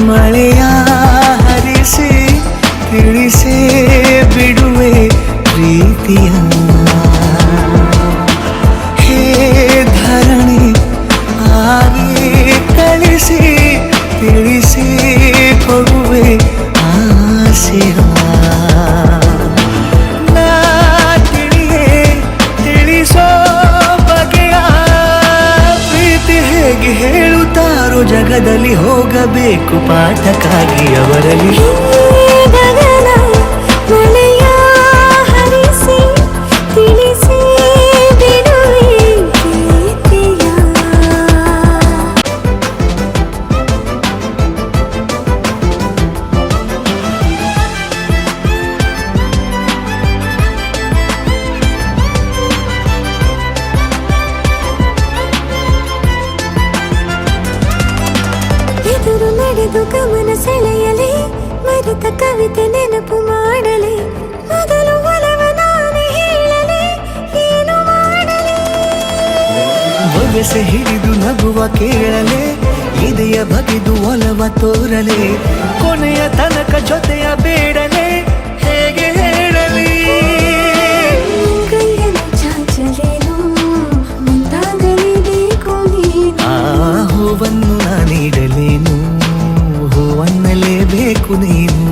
ಮಳೆಯ ಹರಿಸಿ ತಿಳಿಸೇ ಬಿಡುವೆ ಪ್ರೀತಿಯ ಹೇ ಧರಣಿ ಆಗಿ ಕಳಿಸಿ ತಿಳಿಸಿ ಕೊಡುವೆ ಆಸೆಯ ನಾ ತಿಳಿಯೇ ತಿಳಿಸೋ ಬಗೆಯ ಪ್ರೀತಿ ಹೇಗೆ ಹೇಳುತ್ತಾರೋ ಜಗದಲ್ಲಿ ಹೋಗಬೇಕು ಪಾಠಕ್ಕಾಗಿ ಅವರಲ್ಲಿ ಎದುರು ನಡೆದು ಗಮನ ಸೆಳೆಯಲಿ ಮರೆತ ಕವಿತೆ ನೆನಪು ಮಾಡಲಿ ಮೊದಲು ಒಲವ ನಾನೇ ಹೇಳಲಿ ಏನು ಮಾಡಲಿ ಬೊಗಸೆ ಹಿಡಿದು ನಗುವ ಕೇಳಲೆ ಇದೆಯ ಬಗೆದು ಒಲವ ತೋರಲೆ ಕೊನೆಯ ತನಕ ಜೊತೆಯ ಬೇಡಲೆ ಹೇಗೆ ಹೇಳಲಿ ಕೈಯನ್ನು ಚಾಚಲೇನು ಮುಂದಾಗಲೇಬೇಕು ನೀನು ಆ ಹೂವನ್ನು ನೀಡಲೇನು ಹೂವನ್ನಲೇಬೇಕು ನೀನು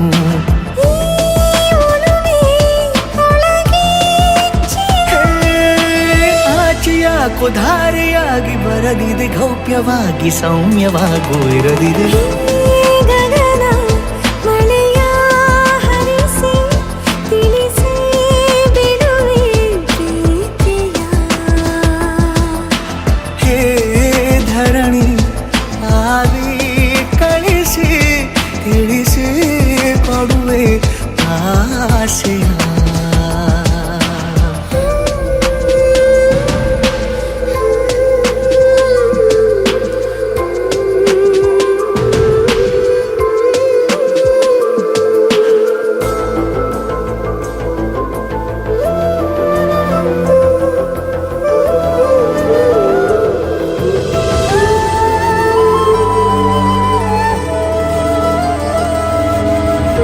ಆಚೆಯಾಕೋ ಧಾರೆಯಾಗಿ ಬರದಿದೆ ಗೌಪ್ಯವಾಗಿ ಸೌಮ್ಯವಾಗೂ ಇರದಿದೆ ಗಗನ ಮಳೆಯ ಹರಿಸಿ ತಿಳಿಸಿ ಬಿಡುವೆ ಪ್ರೀತಿಯ ಹೇ ಧರಣಿ ಆಗಿ ಕಳಿಸಿ ತಿಳಿಸಿ ಕೊಡುವೆ ಆಸೆಯ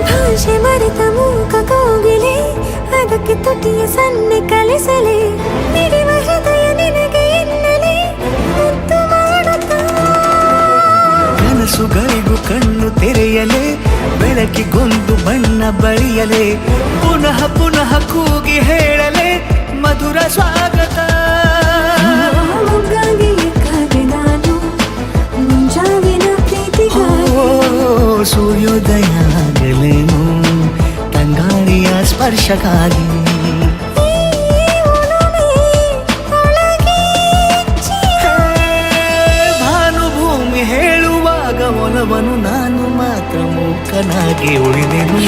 ಭಾಷೆ ಮರೆತ ಮೂಕ ಕೋಗಿಲೆ ಅದಕ್ಕೆ ತುಟಿಯ ಸನ್ನೆ ಕಲಿಸಲೆ ನಿಡಿವ ಹೃದಯ ನಿನಗೆ ಎನ್ನಲೆ ಮುದ್ದು ಮಾಡುತ್ತಾ ಕನಸುಗಳಿಗೂ ಕಣ್ಣು ತೆರೆಯಲೆ ಬೆಳಕಿಗೊಂದು ಬಣ್ಣ ಬಳಿಯಲೆ ಪುನಃ ಪುನಃ ಕೂಗಿ ಹೇಳಲೆ ಮಧುರ ಸ್ವಾಗತ ಮೊಗ್ಗಾಗಿ ಕಾದೆ ನಾನು ಮುಂಜಾವಿನ ಪ್ರೀತಿಗಾಗಿ ಸೂರ್ಯೋದಯ ಆಗಲೇನು ತಂಗಾಳಿಯ ಸ್ಪರ್ಶಕ್ಕಾಗಿ ಭಾನುಭೂಮಿ ಹೇಳುವಾಗ ಒಲವನು ನಾನು ಮಾತ್ರ ಮೂಕನಾಗಿ ಉಳಿದೆನು